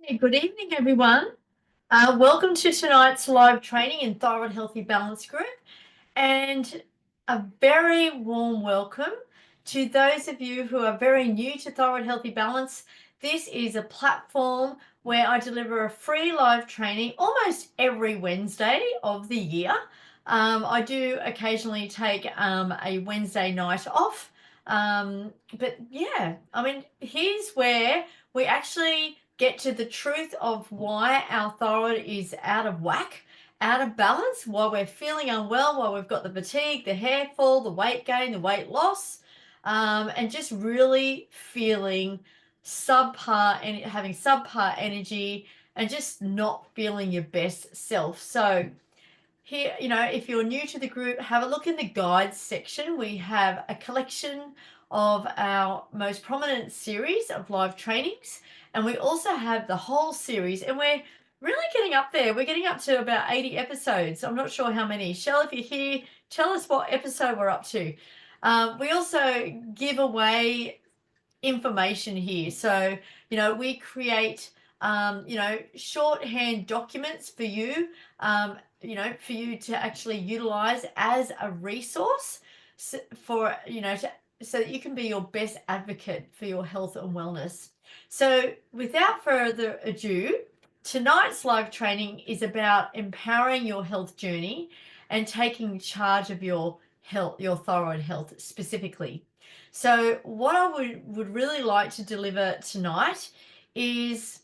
Hey, good evening, everyone. Welcome to tonight's live training in Thyroid Healthy Balance Group, and a very warm welcome to those of you who are very new to Thyroid Healthy Balance. This is a platform where I deliver a free live training almost every Wednesday of the year. I do occasionally take a Wednesday night off, but yeah, here's where we actually get to the truth of why our thyroid is out of whack, out of balance, why we're feeling unwell, why we've got the fatigue, the hair fall, the weight gain, the weight loss, and just really feeling subpar and having subpar energy and just not feeling your best self. So here, if you're new to the group, have a look in the guides section. We have a collection of our most prominent series of live trainings, and we also have the whole series, and we're really getting up there. We're getting up to about 80 episodes. I'm not sure how many. Shell, if you're here, tell us what episode we're up to. We also give away information here. So, we create, shorthand documents for you, for you to actually utilize as a resource for, so that you can be your best advocate for your health and wellness. So, without further ado, tonight's live training is about empowering your health journey and taking charge of your health, your thyroid health specifically. So what I would really like to deliver tonight is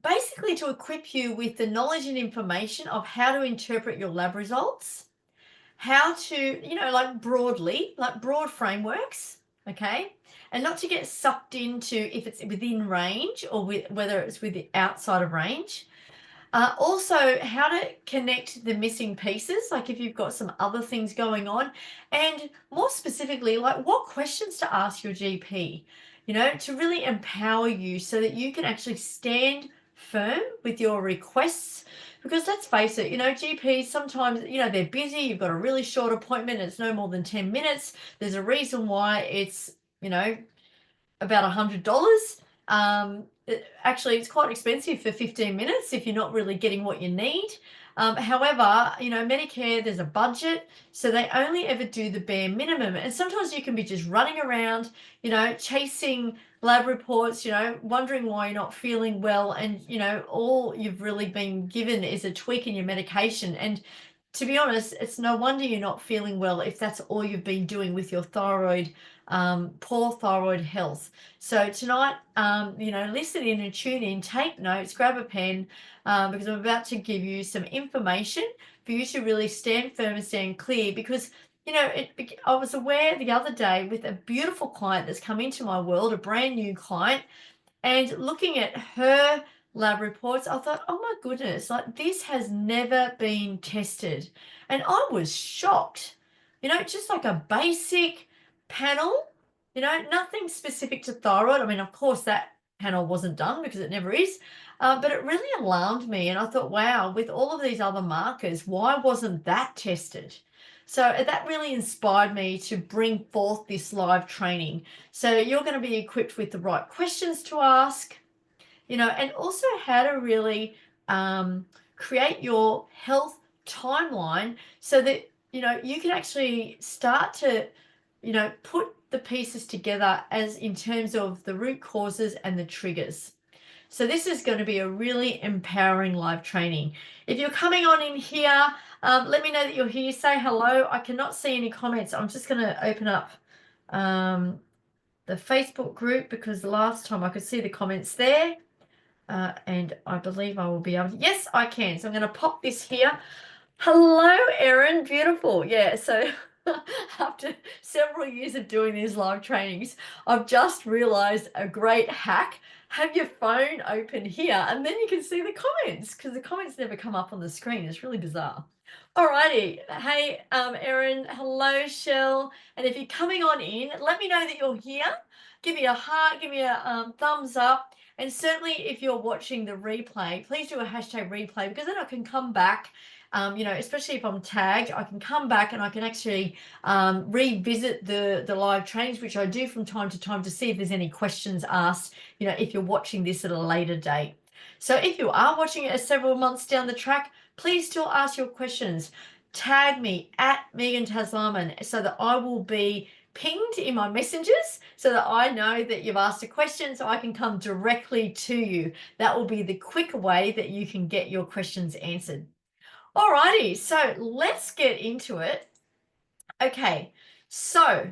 basically to equip you with the knowledge and information of how to interpret your lab results, how to, like broadly, like broad frameworks, okay? And not to get sucked into if it's within range or whether it's outside of range. Also, how to connect the missing pieces, like if you've got some other things going on, and more specifically, like what questions to ask your GP, to really empower you so that you can actually stand firm with your requests. Because let's face it, GPs sometimes, they're busy, you've got a really short appointment, it's no more than 10 minutes. There's a reason why it's, about $100. Actually, it's quite expensive for 15 minutes if you're not really getting what you need. However, Medicare, there's a budget, so they only ever do the bare minimum. And sometimes you can be just running around, chasing lab reports, wondering why you're not feeling well. And, all you've really been given is a tweak in your medication. And to be honest, it's no wonder you're not feeling well if that's all you've been doing with your thyroid, poor thyroid health. So tonight, listen in and tune in, take notes, grab a pen, because I'm about to give you some information for you to really stand firm and stand clear. Because, I was aware the other day with a beautiful client that's come into my world, a brand new client, and looking at her lab reports, I thought, oh my goodness, like this has never been tested. And I was shocked, just like a basic panel, nothing specific to thyroid. I mean, of course, that panel wasn't done because it never is. But it really alarmed me. And I thought, wow, with all of these other markers, why wasn't that tested? So that really inspired me to bring forth this live training. So you're going to be equipped with the right questions to ask, and also how to really create your health timeline so that, you can actually start to, put the pieces together as in terms of the root causes and the triggers. So this is going to be a really empowering live training. If you're coming on in here, let me know that you're here. Say hello. I cannot see any comments. I'm just going to open up the Facebook group because the last time I could see the comments there. And I believe I will be able to. Yes, I can. So I'm going to pop this here. Hello, Erin. Beautiful. Yeah, so after several years of doing these live trainings, I've just realized a great hack. Have your phone open here and then you can see the comments because the comments never come up on the screen. It's really bizarre. Alrighty. Hey, Erin. Hello, Shell. And if you're coming on in, let me know that you're here. Give me a heart, give me a thumbs up. And certainly if you're watching the replay, please do a hashtag replay because then I can come back especially if I'm tagged, I can come back and I can actually revisit the live trainings, which I do from time to time, to see if there's any questions asked, if you're watching this at a later date. So if you are watching it several months down the track, please still ask your questions. Tag me at Megan Taslarman so that I will be pinged in my messages so that I know that you've asked a question so I can come directly to you. That will be the quicker way that you can get your questions answered. Alrighty, so let's get into it. Okay, so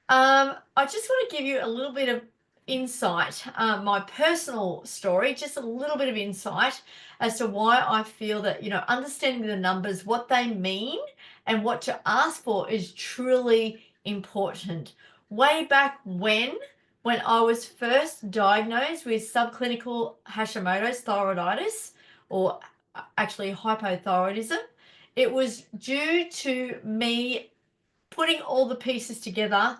I just want to give you a little bit of insight, my personal story, just a little bit of insight as to why I feel that, understanding the numbers, what they mean, and what to ask for is truly important. Way back when I was first diagnosed with subclinical Hashimoto's thyroiditis, or actually hypothyroidism, it was due to me putting all the pieces together,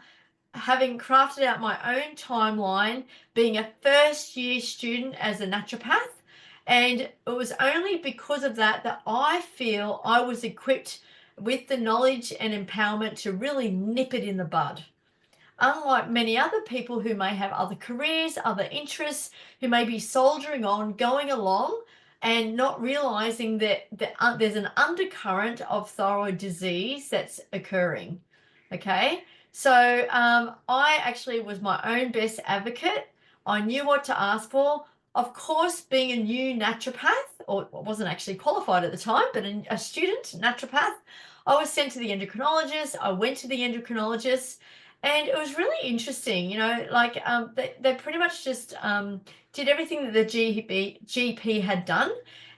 having crafted out my own timeline, being a first year student as a naturopath. And it was only because of that that I feel I was equipped with the knowledge and empowerment to really nip it in the bud. Unlike many other people who may have other careers, other interests, who may be soldiering on, going along, and not realizing that there's an undercurrent of thyroid disease that's occurring. Okay, so I actually was my own best advocate. I knew what to ask for. Of course, being a new naturopath, or wasn't actually qualified at the time, but a student naturopath, I was sent to the endocrinologist. I went to the endocrinologist. And it was really interesting, they pretty much just did everything that the GP had done,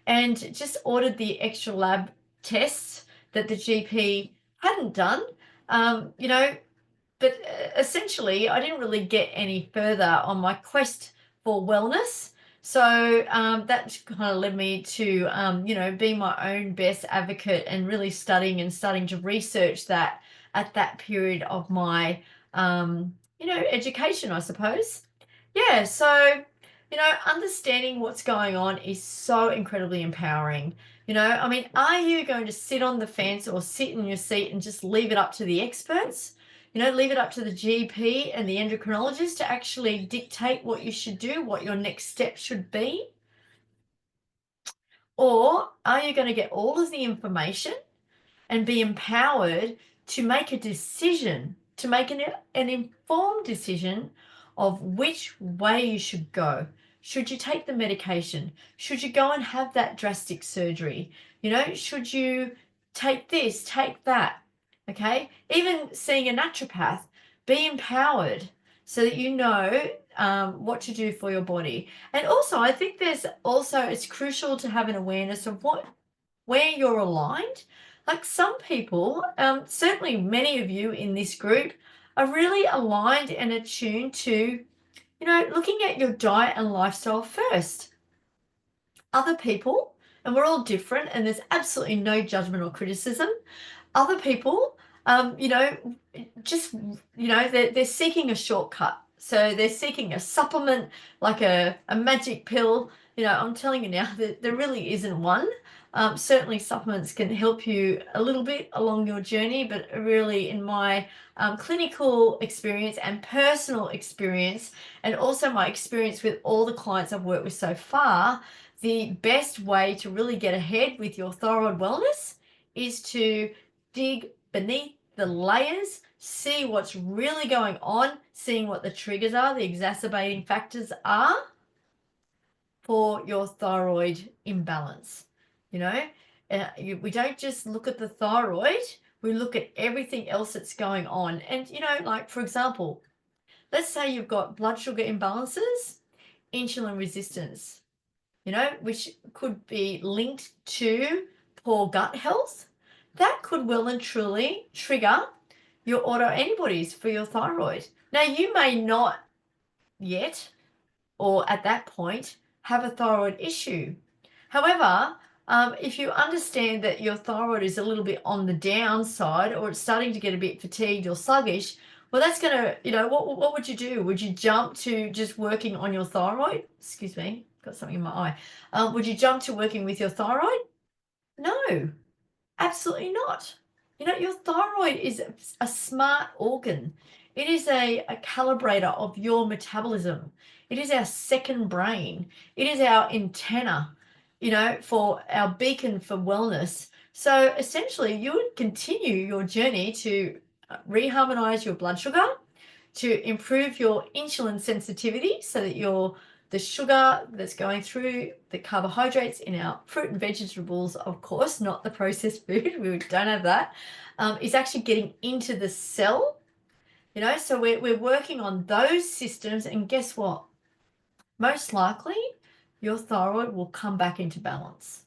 and just ordered the extra lab tests that the GP hadn't done. But essentially, I didn't really get any further on my quest for wellness. So that kind of led me to, being my own best advocate and really studying to research that at that period of my, education, I suppose. Yeah, so, understanding what's going on is so incredibly empowering. Are you going to sit on the fence or sit in your seat and just leave it up to the experts? Leave it up to the GP and the endocrinologist to actually dictate what you should do, what your next step should be? Or are you going to get all of the information and be empowered to make a decision, to make an informed decision of which way you should go? Should you take the medication? Should you go and have that drastic surgery? Should you take this, take that? Okay, even seeing a naturopath, be empowered so that you know what to do for your body. And also, I think it's crucial to have an awareness of where you're aligned. Like some people, certainly many of you in this group, are really aligned and attuned to, looking at your diet and lifestyle first. Other people, and we're all different, and there's absolutely no judgment or criticism. Other people, they're seeking a shortcut. So they're seeking a supplement, like a magic pill. I'm telling you now that there really isn't one. Certainly supplements can help you a little bit along your journey, but really in my clinical experience and personal experience, and also my experience with all the clients I've worked with so far, the best way to really get ahead with your thyroid wellness is to dig beneath the layers, see what's really going on, seeing what the triggers are, the exacerbating factors are for your thyroid imbalance. We don't just look at the thyroid, we look at everything else that's going on. And, like for example, let's say you've got blood sugar imbalances, insulin resistance, which could be linked to poor gut health. That could well and truly trigger your autoantibodies for your thyroid. Now, you may not yet, or at that point, have a thyroid issue. However, if you understand that your thyroid is a little bit on the downside, or it's starting to get a bit fatigued or sluggish, well, that's going to, what would you do? Would you jump to just working on your thyroid? Excuse me, got something in my eye. Would you jump to working with your thyroid? No. Absolutely not. Your thyroid is a smart organ. It is a calibrator of your metabolism. It is our second brain. It is our antenna, for our beacon for wellness. So essentially, you would continue your journey to reharmonize your blood sugar, to improve your insulin sensitivity so that the sugar that's going through the carbohydrates in our fruit and vegetables, of course, not the processed food, we don't have that, is actually getting into the cell. So we're working on those systems, and guess what? Most likely, your thyroid will come back into balance.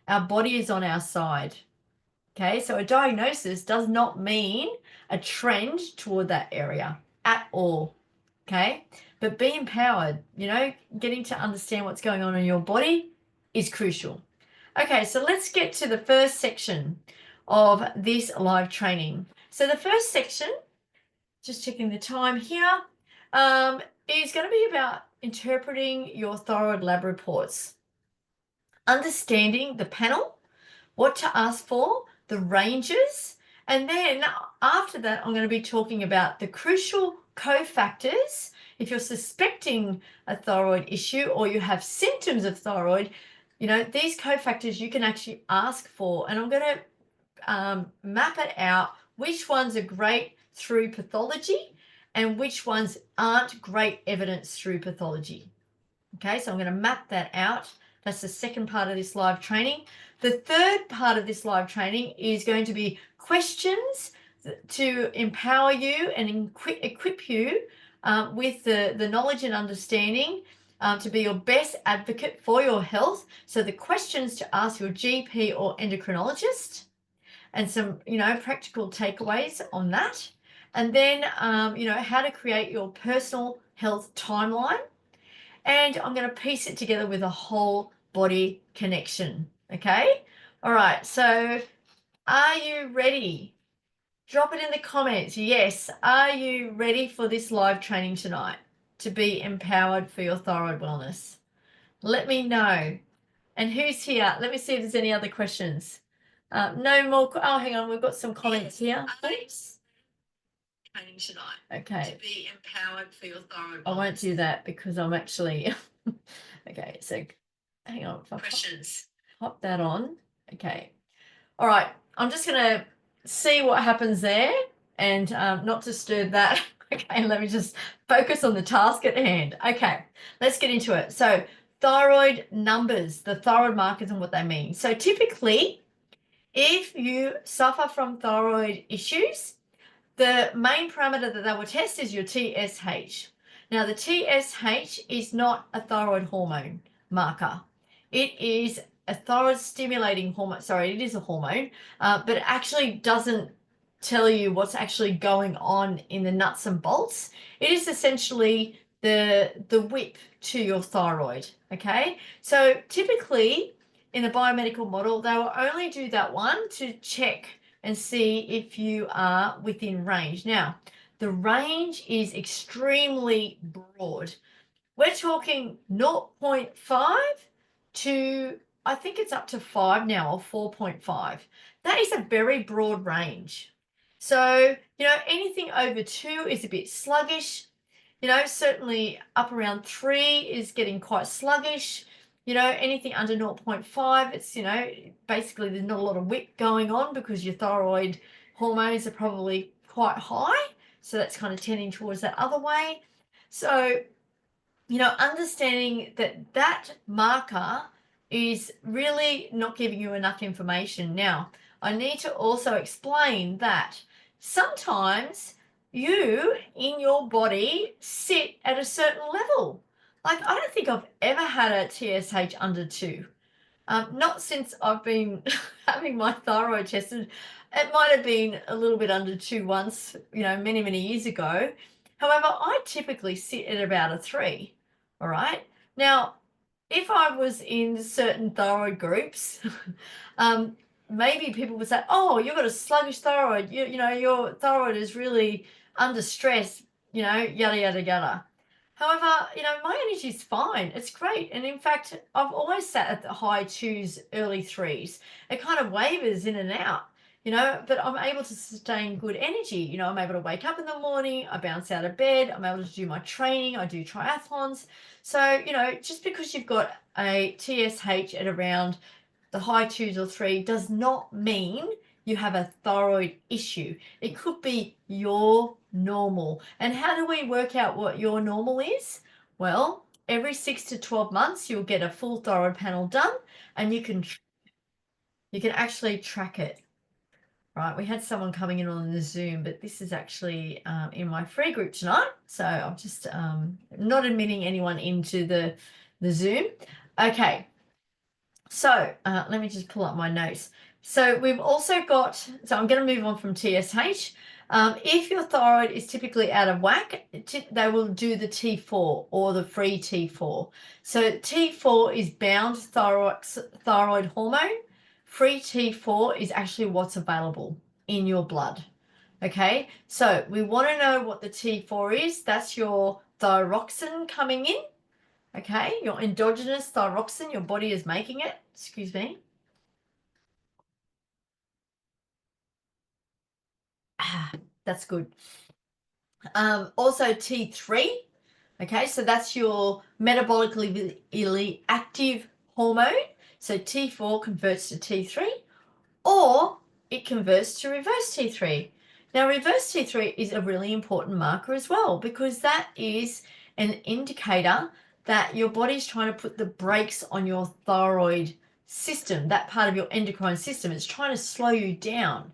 Our body is on our side. Okay, so a diagnosis does not mean a trend toward that area at all. Okay, but be empowered, getting to understand what's going on in your body is crucial. Okay, so let's get to the first section of this live training. So the first section, just checking the time here, is going to be about interpreting your thyroid lab reports, understanding the panel, what to ask for, the ranges, and then after that, I'm going to be talking about the crucial cofactors. If you're suspecting a thyroid issue or you have symptoms of thyroid, these cofactors you can actually ask for, and I'm going to map it out which ones are great through pathology and which ones aren't great evidence through pathology. Okay, so I'm going to map that out. That's the second part of this live training. The third part of this live training is going to be questions to empower you and equip you with the knowledge and understanding to be your best advocate for your health. So the questions to ask your GP or endocrinologist, and some, practical takeaways on that. And then, how to create your personal health timeline. And I'm going to piece it together with a whole body connection. Okay. All right. So are you ready? Drop it in the comments. Yes. Are you ready for this live training tonight to be empowered for your thyroid wellness? Let me know. And who's here? Let me see if there's any other questions. No more. Oh, hang on. We've got some comments here. Thanks. Training tonight. Okay. To be empowered for your thyroid wellness. I won't do that because I'm actually. Okay, so hang on. Questions. Pop that on. Okay. All right. I'm just going to see what happens there and not disturb that. Okay, let me just focus on the task at hand. Okay, let's get into it. So thyroid numbers, the thyroid markers and what they mean. So typically, if you suffer from thyroid issues, the main parameter that they will test is your TSH. Now, the TSH is not a thyroid hormone marker. It is a thyroid stimulating hormone. Sorry, it is a hormone, but it actually doesn't tell you what's actually going on in the nuts and bolts. It is essentially the whip to your thyroid. Okay, so typically in the biomedical model, they will only do that one to check and see if you are within range. Now, the range is extremely broad. We're talking 0.5 to, I think it's up to 5 now, or 4.5. That is a very broad range. So, anything over 2 is a bit sluggish. Certainly up around 3 is getting quite sluggish. Anything under 0.5, it's, basically there's not a lot of whip going on because your thyroid hormones are probably quite high. So that's kind of tending towards that other way. So, understanding that marker is really not giving you enough information. Now, I need to also explain that sometimes you in your body sit at a certain level. Like, I don't think I've ever had a TSH under 2. Not since I've been having my thyroid tested. It might have been a little bit under 2 once, many, many years ago. However, I typically sit at about a 3. All right. Now, if I was in certain thyroid groups, maybe people would say, "Oh, you've got a sluggish thyroid. Your thyroid is really under stress. Yada yada yada." However, my energy is fine. It's great. And in fact, I've always sat at the high twos, early threes. It kind of wavers in and out, but I'm able to sustain good energy. I'm able to wake up in the morning, I bounce out of bed, I'm able to do my training, I do triathlons. So, just because you've got a TSH at around the high twos or three does not mean you have a thyroid issue. It could be your normal. And how do we work out what your normal is? Well, every 6 to 12 months, you'll get a full thyroid panel done, and you can actually track it. Right, we had someone coming in on the Zoom, but this is actually in my free group tonight. So I'm just not admitting anyone into the Zoom. Okay, so let me just pull up my notes. So we've also got, so I'm going to move on from TSH. If your thyroid is typically out of whack, they will do the T4 or the free T4. So T4 is bound thyroid hormone. Free T4 is actually what's available in your blood. Okay, so we want to know what the T4 is. That's your thyroxine coming in. Okay, your endogenous thyroxine, your body is making it. Excuse me. That's good. Also T3. Okay, so that's your metabolically active hormone. So T4 converts to T3, or it converts to reverse T3. Now, reverse T3 is a really important marker as well, because that is an indicator that your body's trying to put the brakes on your thyroid system, that part of your endocrine system. It's trying to slow you down.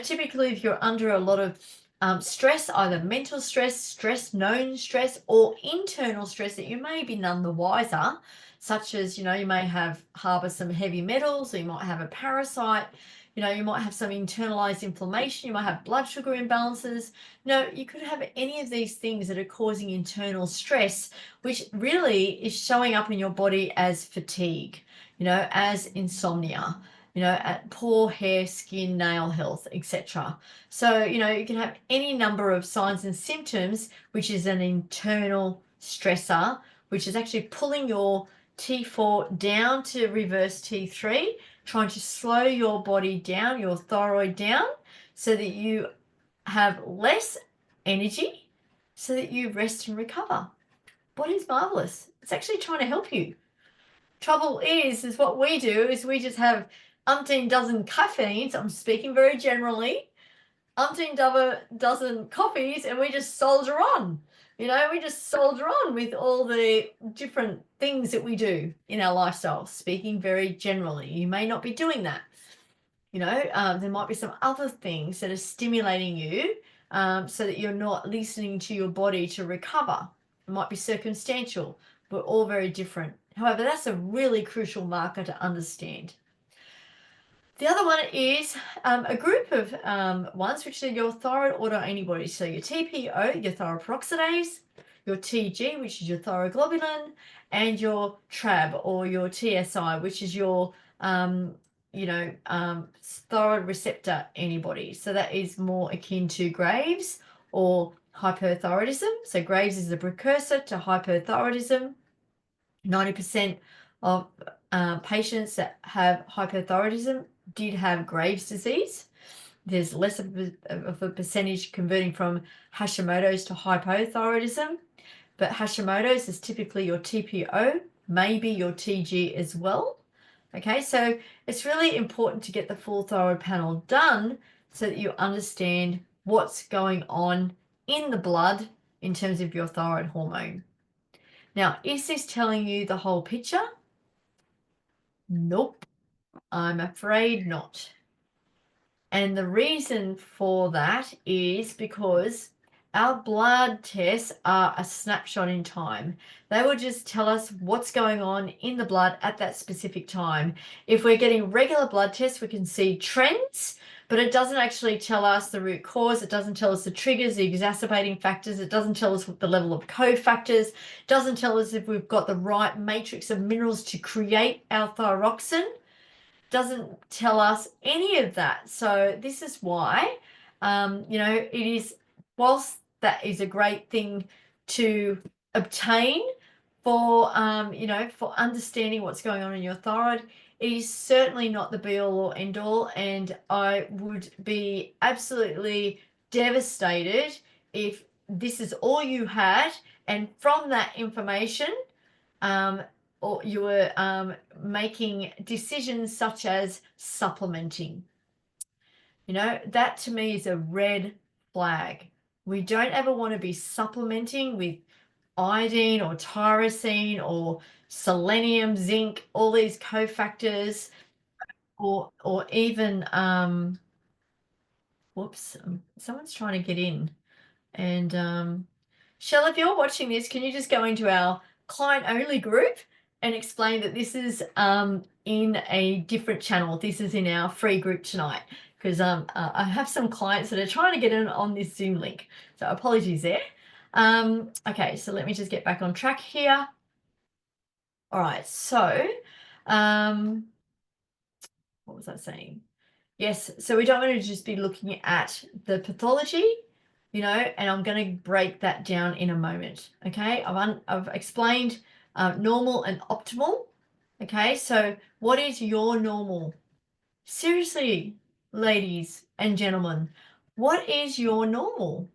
Typically, if you're under a lot of stress, either mental stress, known stress, or internal stress that you may be none the wiser, such as, you may harbor some heavy metals, or you might have a parasite, you might have some internalized inflammation, you might have blood sugar imbalances. You could have any of these things that are causing internal stress, which really is showing up in your body as fatigue, as insomnia, at poor hair, skin, nail health, etc. So, you can have any number of signs and symptoms, which is an internal stressor, which is actually pulling your T4 down to reverse T3, trying to slow your body down, your thyroid down, so that you have less energy, so that you rest and recover. Body's marvelous. It's actually trying to help you. Trouble is what we do is we just have umpteen dozen caffeines. I'm speaking very generally. Umpteen dozen coffees, and we just soldier on. We just soldier on with all the different things that we do in our lifestyle, speaking very generally. You may not be doing that. There might be some other things that are stimulating you so that you're not listening to your body to recover. It might be circumstantial. We're all very different. However, that's a really crucial marker to understand. The other one is a group of ones, which are your thyroid autoantibodies. So your TPO, your thyroid peroxidase, your TG, which is your thyroglobulin, and your TRAB, or your TSI, which is your thyroid receptor antibody. So that is more akin to Graves or hyperthyroidism. So Graves is the precursor to hyperthyroidism. 90% of patients that have hyperthyroidism did have Graves' disease. There's less of a percentage converting from Hashimoto's to hypothyroidism, but Hashimoto's is typically your TPO, maybe your TG as well. Okay, so it's really important to get the full thyroid panel done so that you understand what's going on in the blood in terms of your thyroid hormone. Now, is this telling you the whole picture? Nope, I'm afraid not. And the reason for that is because our blood tests are a snapshot in time. They will just tell us what's going on in the blood at that specific time. If we're getting regular blood tests, we can see trends, but it doesn't actually tell us the root cause. It doesn't tell us the triggers, the exacerbating factors. It doesn't tell us the level of cofactors. It doesn't tell us if we've got the right matrix of minerals to create our thyroxine. Doesn't tell us any of that. So this is why, it is, whilst that is a great thing to obtain for for understanding what's going on in your thyroid, it is certainly not the be all or end all, and I would be absolutely devastated if this is all you had, and from that information, um, or you were making decisions such as supplementing. That to me is a red flag. We don't ever want to be supplementing with iodine or tyrosine or selenium, zinc, all these cofactors, or even whoops, someone's trying to get in. And Shell, if you're watching this, can you just go into our client only group and explain that this is in a different channel? This is in our free group tonight, because I have some clients that are trying to get in on this Zoom link. So apologies there. Okay, so let me just get back on track here. All right, so what was I saying? Yes, so we don't want to just be looking at the pathology, and I'm going to break that down in a moment. Okay, I've explained normal and optimal. Okay, so what is your normal? Seriously, ladies and gentlemen, what is your normal?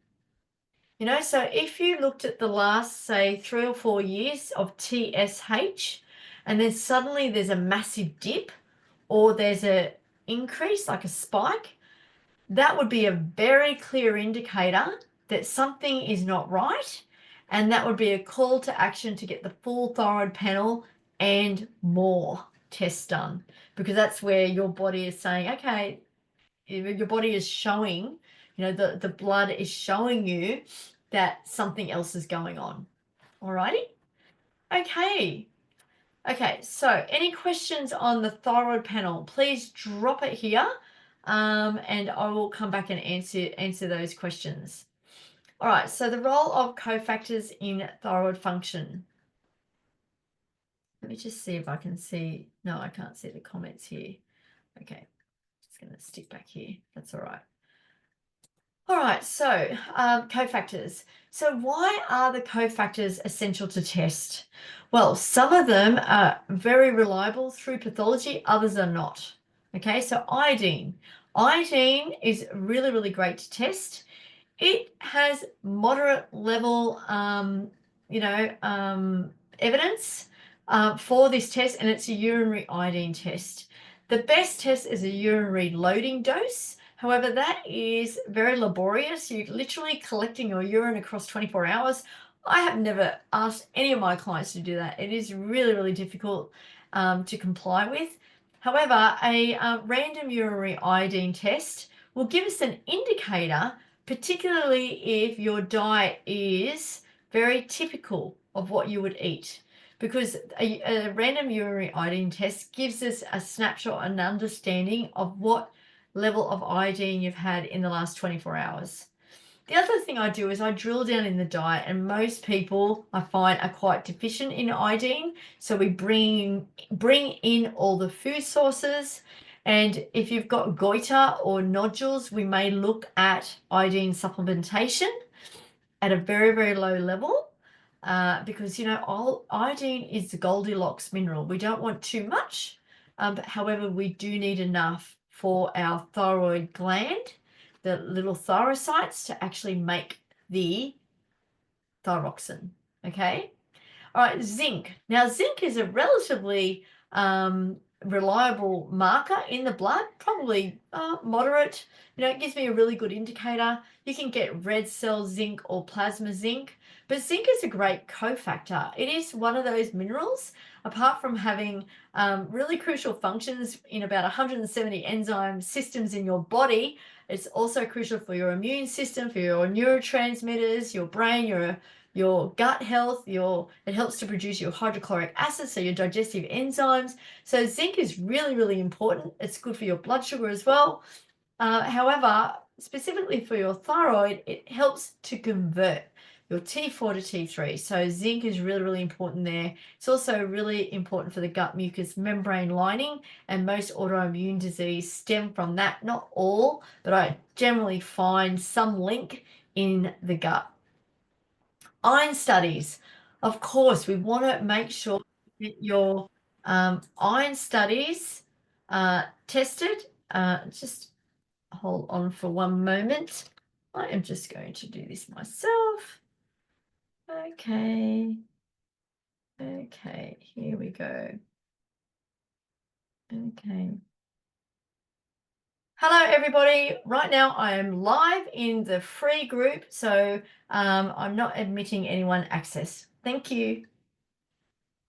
So if you looked at the last, say, 3 or 4 years of TSH, and then suddenly there's a massive dip, or there's a increase, like a spike, that would be a very clear indicator that something is not right, and that would be a call to action to get the full thyroid panel and more tests done, because that's where your body is saying, okay, your body is showing, the blood is showing you that something else is going on. All righty? Okay. Okay, so any questions on the thyroid panel, please drop it here, and I will come back and answer those questions. All right, so the role of cofactors in thyroid function. Let me just see if I can see. No, I can't see the comments here. Okay, just going to stick back here. That's all right. All right, so cofactors. So why are the cofactors essential to test? Well, some of them are very reliable through pathology, others are not. Okay, so iodine. Iodine is really, really great to test. It has moderate level, evidence for this test, and it's a urinary iodine test. The best test is a urinary loading dose. However, that is very laborious. You're literally collecting your urine across 24 hours. I have never asked any of my clients to do that. It is really, really difficult to comply with. However, a random urinary iodine test will give us an indicator, particularly if your diet is very typical of what you would eat, because a random urinary iodine test gives us a snapshot and understanding of what level of iodine you've had in the last 24 hours. The other thing I do is I drill down in the diet, and most people I find are quite deficient in iodine. So we bring in all the food sources, and if you've got goiter or nodules, we may look at iodine supplementation at a very, very low level, because all iodine is the Goldilocks mineral. We don't want too much, but however, we do need enough for our thyroid gland, the little thyrocytes, to actually make the thyroxine. Okay. All right, zinc. Now, zinc is a relatively reliable marker in the blood, probably moderate. It gives me a really good indicator. You can get red cell zinc or plasma zinc, but zinc is a great cofactor. It is one of those minerals, apart from having really crucial functions in about 170 enzyme systems in your body. It's also crucial for your immune system, for your neurotransmitters, your brain, your gut health, it helps to produce your hydrochloric acid, so your digestive enzymes. So zinc is really, really important. It's good for your blood sugar as well. However, specifically for your thyroid, it helps to convert your T4 to T3. So zinc is really, really important there. It's also really important for the gut mucous membrane lining, and most autoimmune disease stem from that. Not all, but I generally find some link in the gut. Iron studies. Of course, we want to make sure that your iron studies tested. Just hold on for one moment. I am just going to do this myself. Okay. Okay, here we go. Okay. Hello, everybody. Right now, I am live in the free group, so I'm not admitting anyone access. Thank you.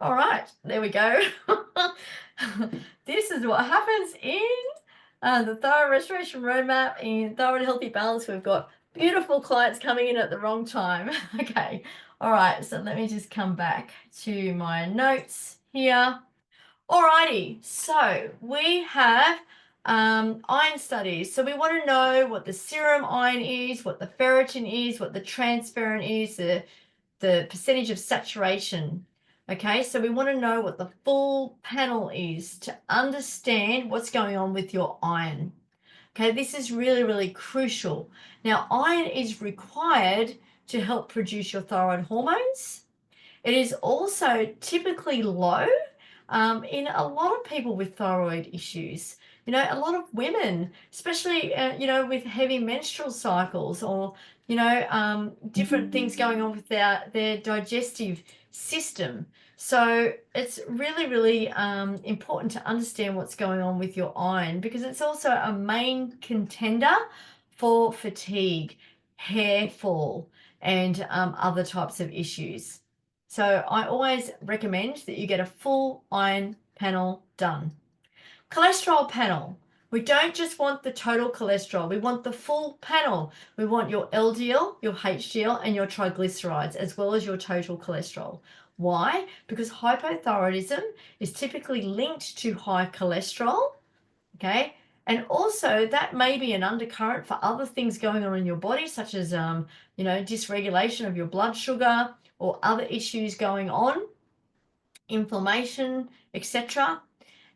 All right, there we go. This is what happens in the Thyroid Restoration Roadmap in Thyroid Healthy Balance. We've got beautiful clients coming in at the wrong time. Okay, all right, so let me just come back to my notes here. Alrighty, so we have iron studies. So we want to know what the serum iron is, what the ferritin is, what the transferrin is, the percentage of saturation. Okay, so we want to know what the full panel is to understand what's going on with your iron. Okay, this is really, really crucial. Now, iron is required to help produce your thyroid hormones. It is also typically low in a lot of people with thyroid issues. You know, a lot of women, especially, you know, with heavy menstrual cycles or, you know, different things going on with their digestive system. So it's really, really important to understand what's going on with your iron because it's also a main contender for fatigue, hair fall, and other types of issues. So I always recommend that you get a full iron panel done. Cholesterol panel. We don't just want the total cholesterol. We want the full panel. We want your LDL, your HDL, and your triglycerides, as well as your total cholesterol. Why? Because hypothyroidism is typically linked to high cholesterol, okay? And also that may be an undercurrent for other things going on in your body, such as, you know, dysregulation of your blood sugar or other issues going on, inflammation, etc.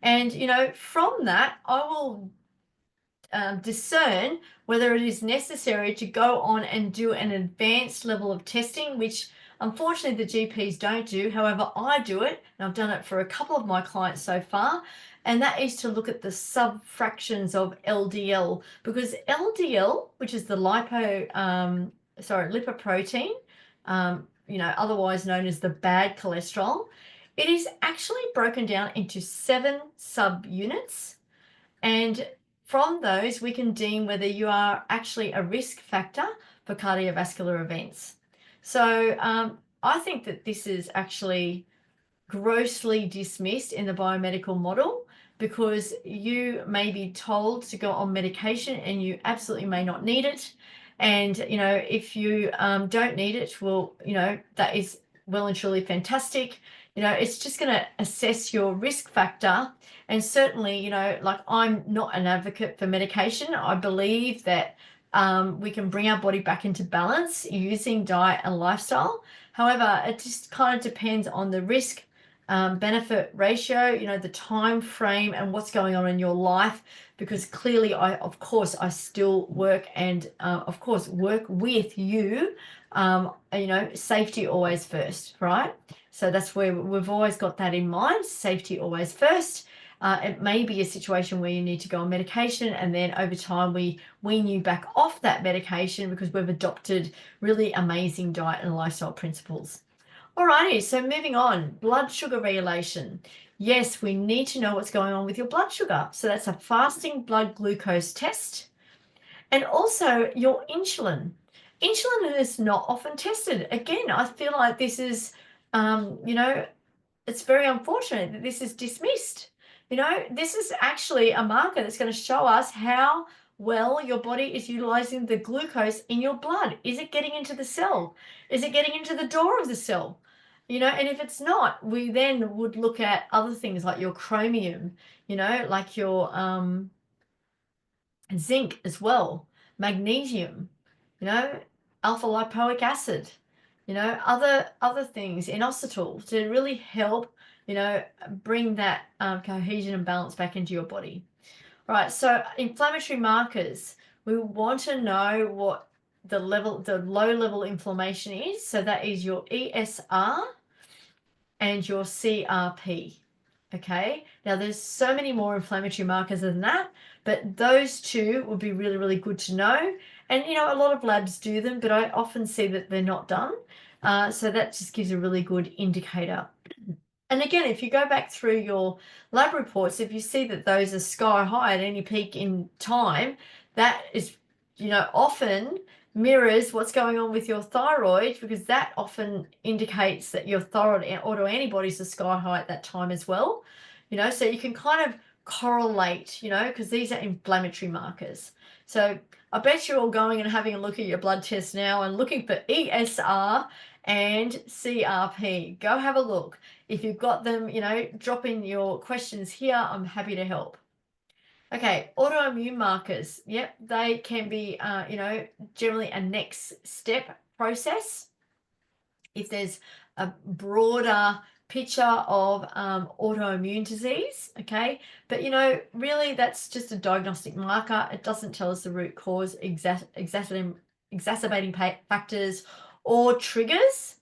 And, you know, from that, I will discern whether it is necessary to go on and do an advanced level of testing, which unfortunately the GPs don't do. However, I do it, and I've done it for a couple of my clients so far, and that is to look at the subfractions of LDL, because LDL, which is the lipoprotein, you know, otherwise known as the bad cholesterol, it is actually broken down into 7 subunits, and from those, we can deem whether you are actually a risk factor for cardiovascular events. So I think that this is actually grossly dismissed in the biomedical model because you may be told to go on medication and you absolutely may not need it. And, you know, if you don't need it, well, you know, that is well and truly fantastic. You know, it's just going to assess your risk factor. And certainly, you know, like I'm not an advocate for medication. I believe that we can bring our body back into balance using diet and lifestyle. However, it just kind of depends on the risk benefit ratio, you know, the time frame and what's going on in your life, because clearly of course I still work and of course work with you. You know, safety always first, right? So that's where we've always got that in mind, safety always first. It may be a situation where you need to go on medication and then over time we wean you back off that medication because we've adopted really amazing diet and lifestyle principles. Alrighty, so moving on, blood sugar regulation. Yes, we need to know what's going on with your blood sugar. So that's a fasting blood glucose test. And also your insulin. Insulin is not often tested. Again, I feel like this is, you know, it's very unfortunate that this is dismissed. You know, this is actually a marker that's going to show us how well your body is utilizing the glucose in your blood. Is it getting into the cell? Is it getting into the door of the cell? You know, and if it's not, we then would look at other things like your chromium, you know, like your zinc as well, magnesium, you know, alpha lipoic acid, you know, other things, inositol, to really help, you know, bring that cohesion and balance back into your body. All right, so inflammatory markers, we want to know what the low level inflammation is. So that is your ESR, and your CRP. Okay, now there's so many more inflammatory markers than that, but those two would be really, really good to know. And a lot of labs do them, but I often see that they're not done. So that just gives a really good indicator. And again, if you go back through your lab reports, if you see that those are sky high at any peak in time, that is, often mirrors what's going on with your thyroid, because that often indicates that your thyroid autoantibodies are sky high at that time as well. So you can kind of correlate, because these are inflammatory markers. So I bet you're all going and having a look at your blood test now and looking for ESR and CRP. Go have a look. If you've got them, drop in your questions here. I'm happy to help. Okay, autoimmune markers. Yep, they can be, generally a next step process. If there's a broader picture of autoimmune disease, okay? But, really that's just a diagnostic marker. It doesn't tell us the root cause, exacerbating factors or triggers.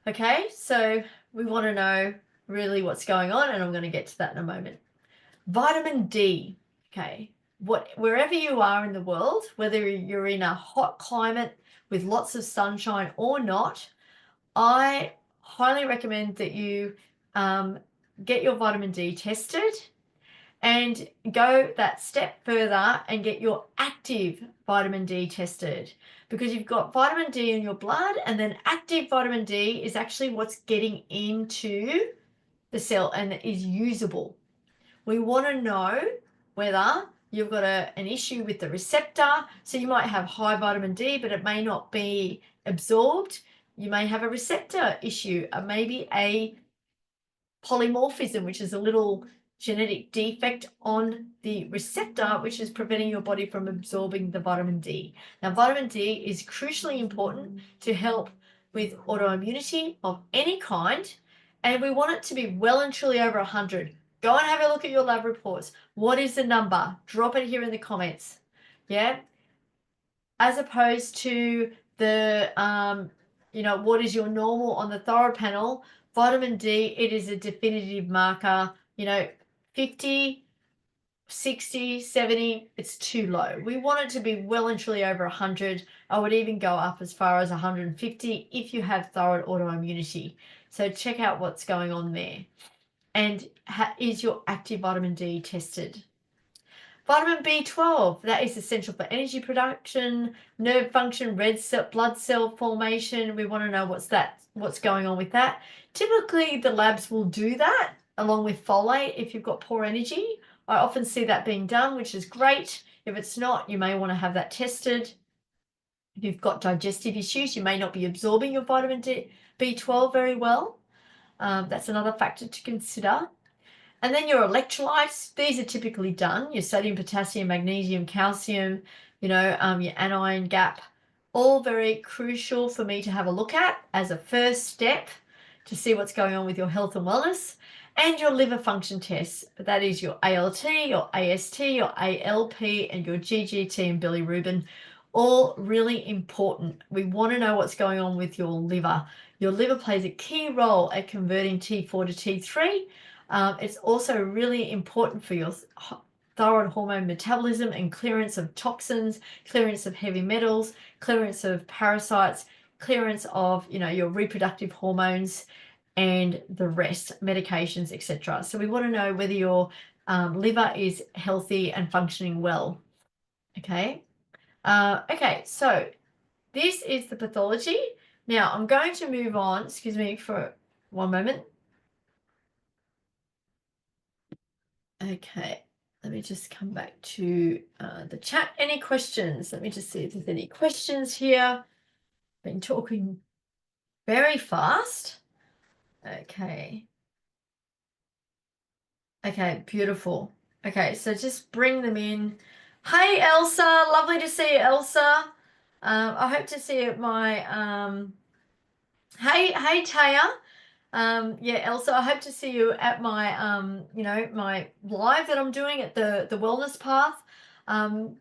Okay, so we want to know really what's going on, and I'm going to get to that in a moment. Vitamin D, okay, wherever you are in the world, whether you're in a hot climate with lots of sunshine or not, I highly recommend that you get your vitamin D tested and go that step further and get your active vitamin D tested, because you've got vitamin D in your blood, and then active vitamin D is actually what's getting into the cell and is usable. We want to know whether you've got an issue with the receptor. So you might have high vitamin D, but it may not be absorbed. You may have a receptor issue, maybe a polymorphism, which is a little genetic defect on the receptor, which is preventing your body from absorbing the vitamin D. Now, vitamin D is crucially important to help with autoimmunity of any kind, and we want it to be well and truly over 100. Go and have a look at your lab reports. What is the number? Drop it here in the comments. Yeah. As opposed to the, what is your normal on the thyroid panel? Vitamin D, it is a definitive marker, 50, 60, 70, it's too low. We want it to be well and truly over 100. I would even go up as far as 150 if you have thyroid autoimmunity. So check out what's going on there. And is your active vitamin D tested? Vitamin B12, that is essential for energy production, nerve function, blood cell formation. We want to know what's going on with that. Typically, the labs will do that along with folate if you've got poor energy. I often see that being done, which is great. If it's not, you may want to have that tested. If you've got digestive issues, you may not be absorbing your vitamin B12 very well. That's another factor to consider. And then your electrolytes, these are typically done, your sodium, potassium, magnesium, calcium, your anion gap, all very crucial for me to have a look at as a first step to see what's going on with your health and wellness. And your liver function tests, that is your ALT, your AST, your ALP, and your GGT and bilirubin, all really important. We want to know what's going on with your liver. Your liver plays a key role at converting T4 to T3. It's also really important for your thyroid hormone metabolism and clearance of toxins, clearance of heavy metals, clearance of parasites, clearance of your reproductive hormones, and the rest, medications, etc. So we want to know whether your liver is healthy and functioning well. Okay. Okay, so this is the pathology. Now I'm going to move on, excuse me for one moment. Okay, let me just come back to the chat. Any questions? Let me just see if there's any questions here. Been talking very fast. Okay. Okay, beautiful. Okay, so just bring them in. Hey, Elsa. Lovely to see you, Elsa. I hope to see you at my... Hey, Taya. Yeah, Elsa, I hope to see you at my, my live that I'm doing at the Wellness Path.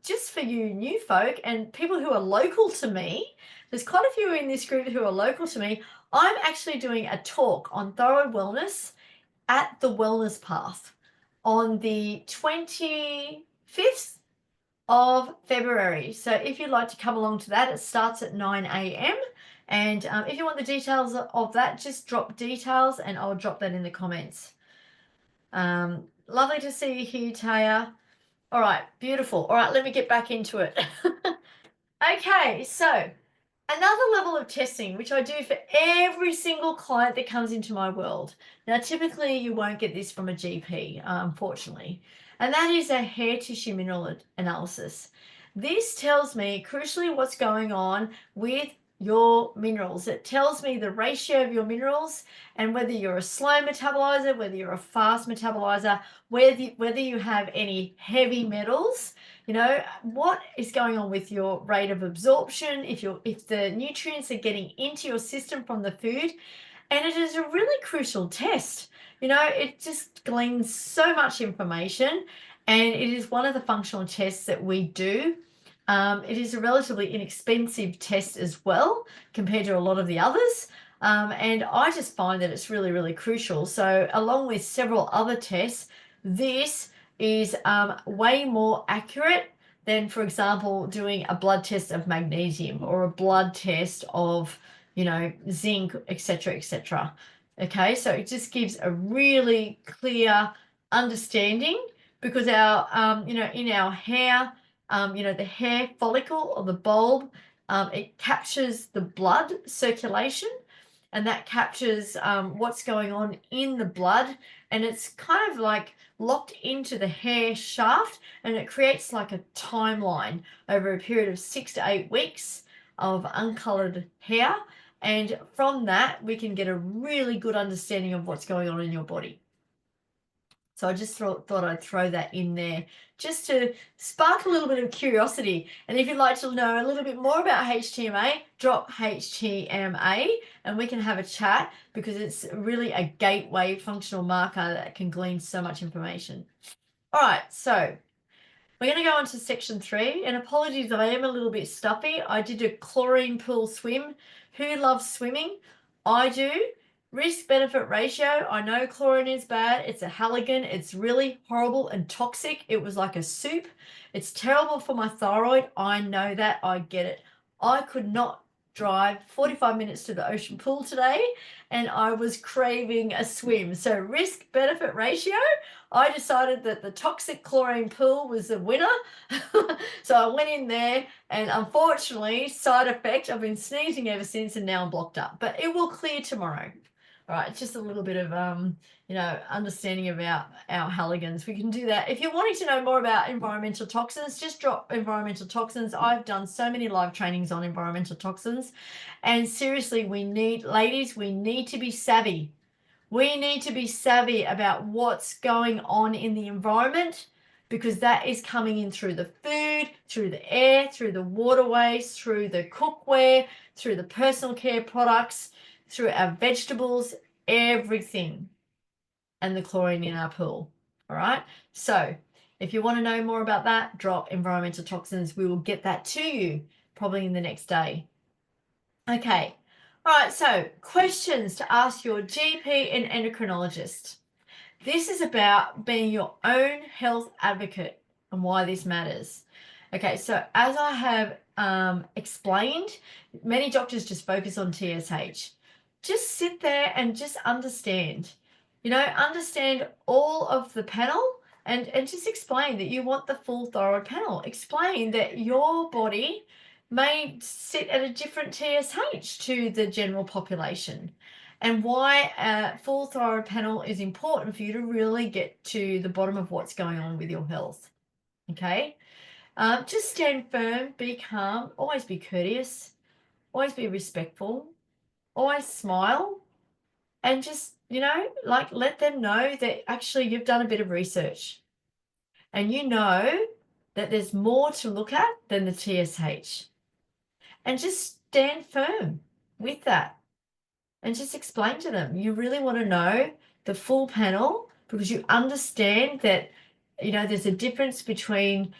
Just for you new folk and people who are local to me, there's quite a few in this group who are local to me. I'm actually doing a talk on thyroid wellness at the Wellness Path on the 25th of February. So if you'd like to come along to that, it starts at 9 a.m. And if you want the details of that, just drop details and I'll drop that in the comments. Lovely to see you here, Taya. All right, beautiful. All right, let me get back into it. Okay, so another level of testing, which I do for every single client that comes into my world. Now, typically you won't get this from a GP, unfortunately, and that is a hair tissue mineral analysis. This tells me crucially what's going on with your minerals. It tells me the ratio of your minerals and whether you're a slow metabolizer, whether you're a fast metabolizer, whether you have any heavy metals, you know, what is going on with your rate of absorption, if the nutrients are getting into your system from the food. And it is a really crucial test. You know, it just gleans so much information, and it is one of the functional tests that we do. It is a relatively inexpensive test as well compared to a lot of the others. And I just find that it's really, really crucial. So along with several other tests, this is way more accurate than, for example, doing a blood test of magnesium or a blood test of, you know, zinc, etc., etc. Okay, so it just gives a really clear understanding because our, you know, in our hair, you know, the hair follicle or the bulb, it captures the blood circulation and that captures what's going on in the blood, and it's kind of like locked into the hair shaft, and it creates like a timeline over a period of 6 to 8 weeks of uncolored hair, and from that we can get a really good understanding of what's going on in your body. So I just thought I'd throw that in there just to spark a little bit of curiosity. And if you'd like to know a little bit more about HTMA, drop HTMA and we can have a chat because it's really a gateway functional marker that can glean so much information. All right, so we're going to go on to section 3. And apologies, I am a little bit stuffy. I did a chlorine pool swim. Who loves swimming? I do. Risk-benefit ratio. I know chlorine is bad. It's a halogen. It's really horrible and toxic. It was like a soup. It's terrible for my thyroid. I know that. I get it. I could not drive 45 minutes to the ocean pool today and I was craving a swim. So risk-benefit ratio, I decided that the toxic chlorine pool was the winner. So I went in there and unfortunately, side effect, I've been sneezing ever since and now I'm blocked up. But it will clear tomorrow. All right, just a little bit of, you know, understanding about our halogens. We can do that. If you're wanting to know more about environmental toxins, just drop environmental toxins. I've done so many live trainings on environmental toxins. And seriously, ladies, we need to be savvy. We need to be savvy about what's going on in the environment because that is coming in through the food, through the air, through the waterways, through the cookware, through the personal care products, through our vegetables, everything, and the chlorine in our pool. All right. So if you want to know more about that, drop environmental toxins. We will get that to you probably in the next day. Okay. All right. So questions to ask your GP and endocrinologist. This is about being your own health advocate and why this matters. Okay, so as I have explained, many doctors just focus on TSH. Just sit there and just understand, you know, understand all of the panel and just explain that you want the full thyroid panel. Explain that your body may sit at a different TSH to the general population and why a full thyroid panel is important for you to really get to the bottom of what's going on with your health. Okay, just stand firm, be calm, always be courteous, always be respectful, always smile, and just, you know, like let them know that actually you've done a bit of research and you know that there's more to look at than the TSH. And just stand firm with that. And just explain to them you really want to know the full panel because you understand that, you know, there's a difference between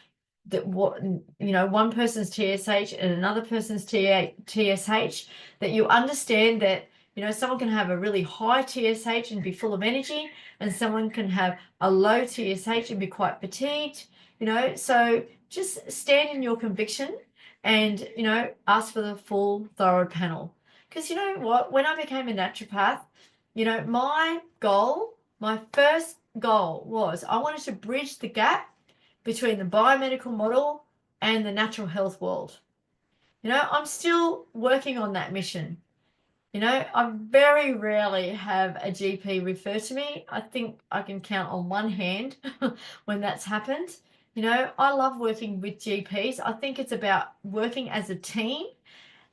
one person's TSH and another person's TSH, that you understand that, someone can have a really high TSH and be full of energy, and someone can have a low TSH and be quite fatigued, so just stand in your conviction and, ask for the full thyroid panel. Because you know what, when I became a naturopath, my first goal was I wanted to bridge the gap between the biomedical model and the natural health world. I'm still working on that mission. I very rarely have a GP refer to me. I think I can count on one hand when that's happened. I love working with GPs. I think it's about working as a team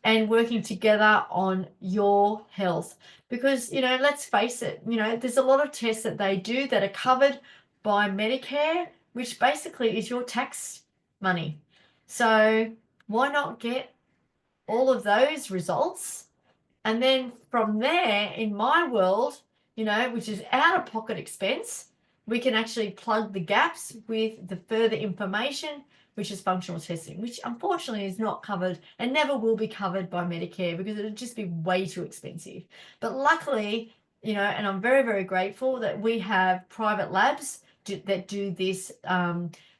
and working together on your health. Because, let's face it, there's a lot of tests that they do that are covered by Medicare, which basically is your tax money. So why not get all of those results? And then from there, in my world, which is out-of-pocket expense, we can actually plug the gaps with the further information, which is functional testing, which unfortunately is not covered and never will be covered by Medicare because it would just be way too expensive. But luckily, and I'm very, very grateful that we have private labs that do this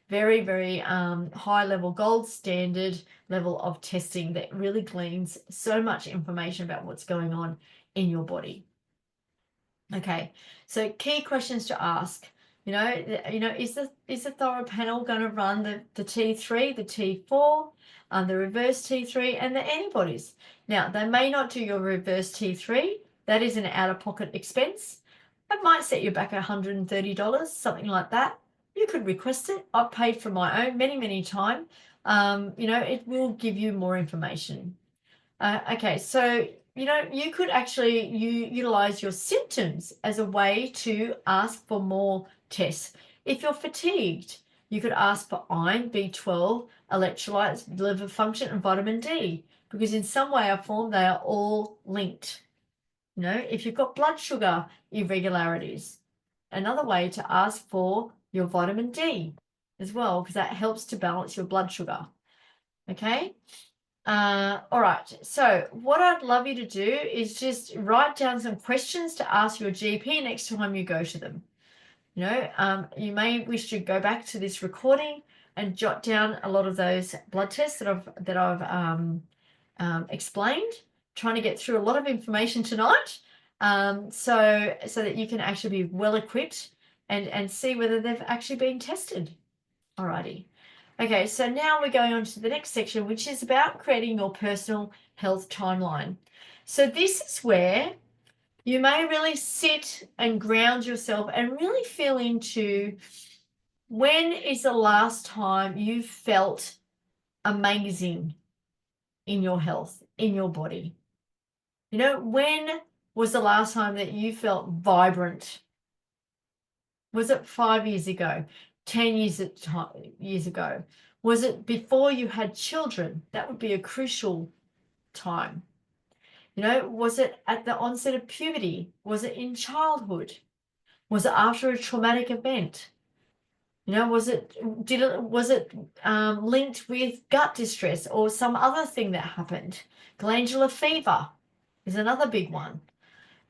very, very high level, gold standard level of testing that really gleans so much information about what's going on in your body. Okay, so key questions to ask. Is the thyroid panel going to run the T3, the T4, the reverse T3, and the antibodies? Now, they may not do your reverse T3. That is an out-of-pocket expense. It might set you back $130, something like that. You could request it. I've paid for my own many, many times. It will give you more information. Okay, so you could actually utilize your symptoms as a way to ask for more tests. If you're fatigued, you could ask for iron, B12, electrolytes, liver function, and vitamin D, because in some way or form they are all linked. If you've got blood sugar irregularities, another way to ask for your vitamin D as well, because that helps to balance your blood sugar. Okay. All right, so what I'd love you to do is just write down some questions to ask your GP next time you go to them. You may wish to go back to this recording and jot down a lot of those blood tests that I've explained, trying to get through a lot of information tonight, so that you can actually be well equipped and see whether they've actually been tested. Alrighty. Okay, so now we're going on to the next section, which is about creating your personal health timeline. So this is where you may really sit and ground yourself and really feel into when is the last time you felt amazing in your health, in your body? When was the last time that you felt vibrant? Was it 5 years ago? 10 years ago? Was it before you had children? That would be a crucial time. Was it at the onset of puberty? Was it in childhood? Was it after a traumatic event? Was it linked with gut distress or some other thing that happened? Glandular fever is another big one.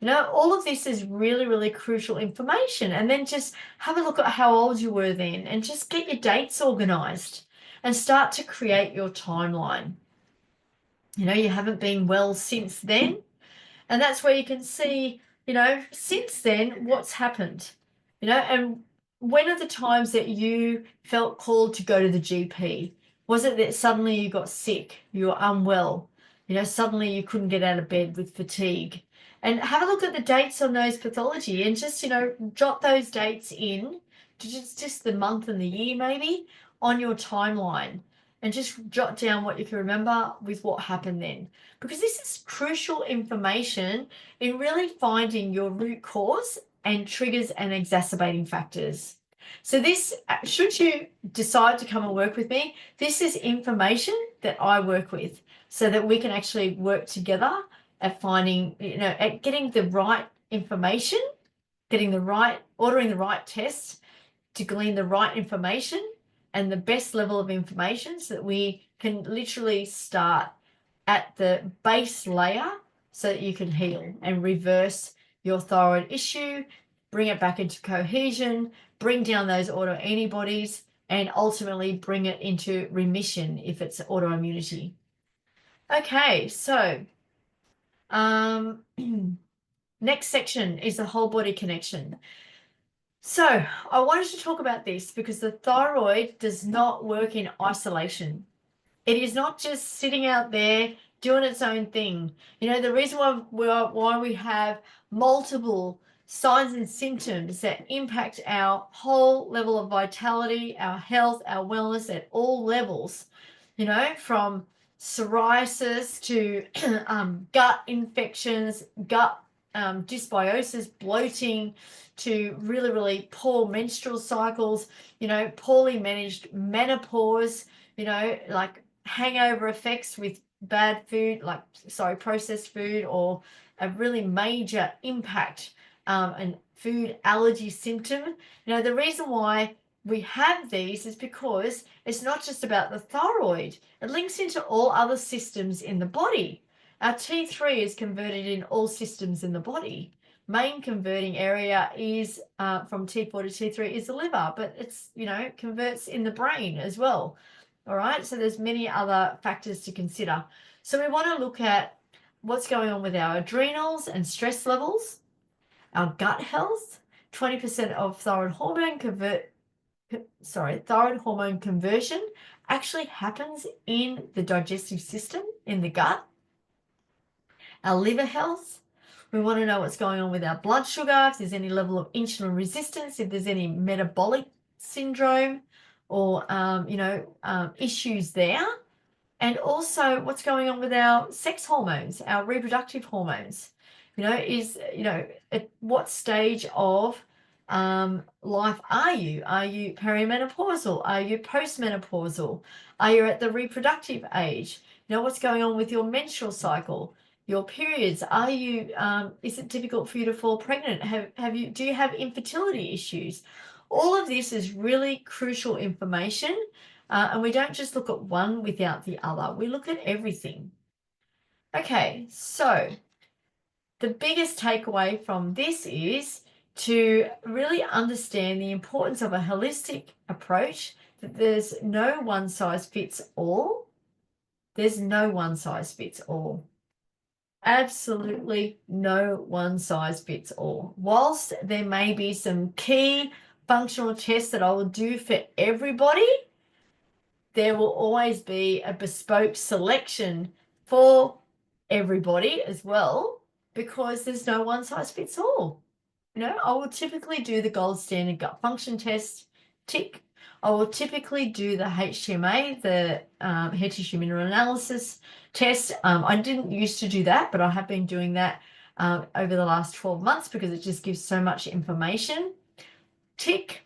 All of this is really, really crucial information. And then just have a look at how old you were then and just get your dates organized and start to create your timeline. You haven't been well since then. And that's where you can see, since then, what's happened, and when are the times that you felt called to go to the GP? Was it that suddenly you got sick, you were unwell, suddenly you couldn't get out of bed with fatigue? And have a look at the dates on those pathology and just, jot those dates in to just the month and the year maybe on your timeline, and just jot down what you can remember with what happened then. Because this is crucial information in really finding your root cause and triggers and exacerbating factors. So this, should you decide to come and work with me, this is information that I work with so that we can actually work together at finding, at getting the right information, ordering the right tests to glean the right information and the best level of information so that we can literally start at the base layer so that you can heal and reverse your thyroid issue, bring it back into cohesion, bring down those autoantibodies, and ultimately bring it into remission if it's autoimmunity. Okay, so next section is the whole body connection. So I wanted to talk about this because the thyroid does not work in isolation. It is not just sitting out there doing its own thing. You know, the reason why we have multiple signs and symptoms that impact our whole level of vitality, our health, our wellness at all levels, you know, from psoriasis to gut infections, gut dysbiosis, bloating, to really, really poor menstrual cycles, you know, poorly managed menopause, you know, like hangover effects with bad food, like, sorry, processed food, or a really major impact and food allergy symptom. You know, the reason why we have these is because it's not just about the thyroid. It links into all other systems in the body. Our T3 is converted in all systems in the body. Main converting area is from T4 to T3 is the liver, but it's, you know, converts in the brain as well. All right, so there's many other factors to consider. So we want to look at what's going on with our adrenals and stress levels, our gut health. 20% of thyroid hormone conversion actually happens in the digestive system, in the gut. Our liver health. We want to know what's going on with our blood sugar, if there's any level of insulin resistance, if there's any metabolic syndrome or, issues there. And also what's going on with our sex hormones, our reproductive hormones. You know, at what stage of life are you? Are you perimenopausal? Are you postmenopausal? Are you at the reproductive age? You know, what's going on with your menstrual cycle? Your periods, are you is it difficult for you to fall pregnant? Do you have infertility issues? All of this is really crucial information, and we don't just look at one without the other. We look at everything. Okay, so the biggest takeaway from this is to really understand the importance of a holistic approach, that there's no one size fits all. There's no one size fits all. Absolutely no one size fits all. Whilst there may be some key functional tests that I will do for everybody, there will always be a bespoke selection for everybody as well, because there's no one size fits all. You know, I will typically do the gold standard gut function test, tick. I will typically do the HTMA, the hair tissue mineral analysis test. I didn't used to do that, but I have been doing that over the last 12 months because it just gives so much information. Tick.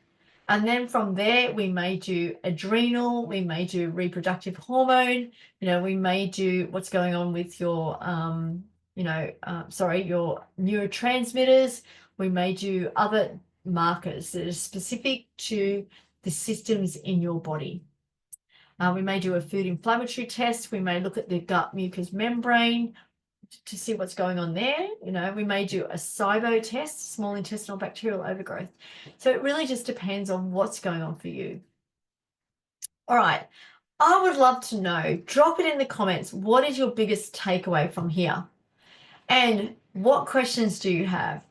And then from there, we may do adrenal, we may do reproductive hormone, you know, we may do what's going on with your, your neurotransmitters. We may do other markers that are specific to the systems in your body. We may do a food inflammatory test. We may look at the gut mucous membrane to see what's going on there. You know, we may do a SIBO test, small intestinal bacterial overgrowth. So it really just depends on what's going on for you. All right. I would love to know, drop it in the comments. What is your biggest takeaway from here? And what questions do you have?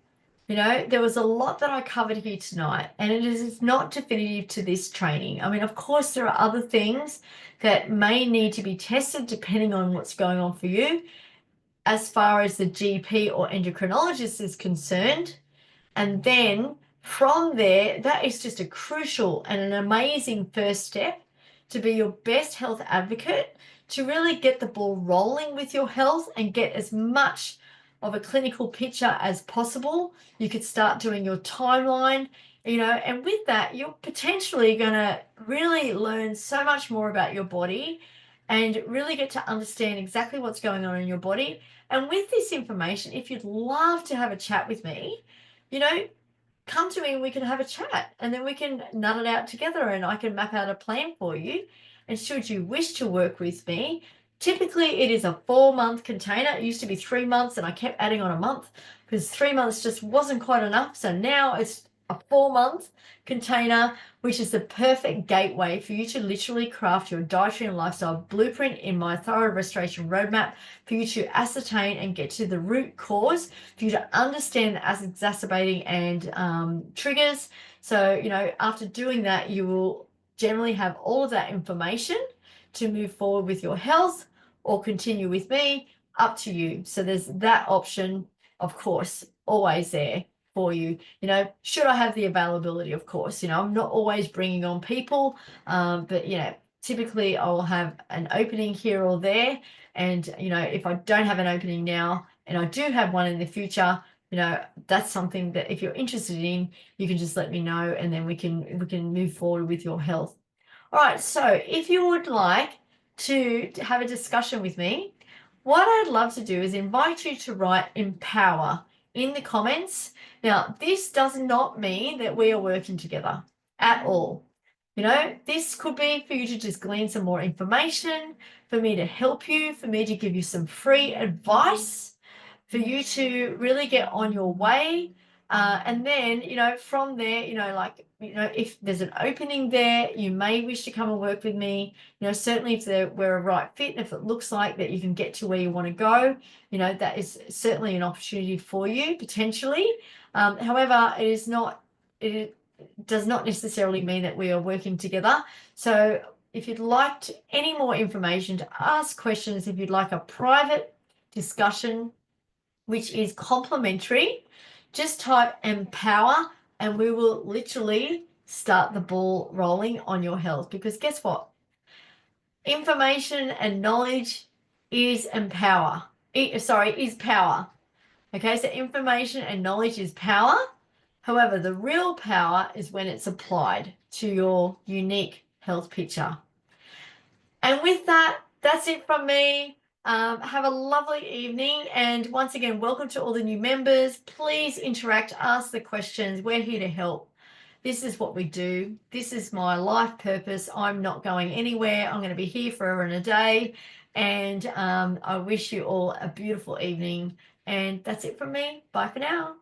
You know, there was a lot that I covered here tonight, and it is not definitive to this training. I mean, of course, there are other things that may need to be tested depending on what's going on for you, as far as the GP or endocrinologist is concerned. And then from there, that is just a crucial and an amazing first step to be your best health advocate, to really get the ball rolling with your health and get as much of a clinical picture as possible. You could start doing your timeline, you know, and with that, you're potentially going to really learn so much more about your body and really get to understand exactly what's going on in your body. And with this information, if you'd love to have a chat with me, you know, come to me and we can have a chat, and then we can nut it out together and I can map out a plan for you. And should you wish to work with me, Typically, it is a 4-month container. It used to be 3 months, and I kept adding on a month because 3 months just wasn't quite enough. So now it's a 4-month container, which is the perfect gateway for you to literally craft your dietary and lifestyle blueprint in my thyroid restoration roadmap for you to ascertain and get to the root cause, for you to understand the exacerbating and triggers. So, after doing that, you will generally have all of that information to move forward with your health or continue with me, up to you. So there's that option, of course, always there for you. Should I have the availability? Of course, I'm not always bringing on people, but typically I'll have an opening here or there. And if I don't have an opening now and I do have one in the future, that's something that if you're interested in, you can just let me know, and then we can move forward with your health. All right, so if you would like to have a discussion with me, what I'd love to do is invite you to write empower in the comments. Now, this does not mean that we are working together at all. This could be for you to just glean some more information, for me to help you, for me to give you some free advice, for you to really get on your way. And then, from there, if there's an opening there, you may wish to come and work with me. Certainly if we're a right fit, and if it looks like that you can get to where you want to go, that is certainly an opportunity for you potentially. However, it does not necessarily mean that we are working together. So if you'd like any more information, to ask questions, if you'd like a private discussion, which is complimentary, just type empower and we will literally start the ball rolling on your health. Because guess what? Information and knowledge is power. Okay, so information and knowledge is power. However, the real power is when it's applied to your unique health picture. And with that, that's it from me. Have a lovely evening. And once again, welcome to all the new members. Please interact, ask the questions. We're here to help. This is what we do. This is my life purpose. I'm not going anywhere. I'm going to be here forever and a day. And I wish you all a beautiful evening. And that's it from me. Bye for now.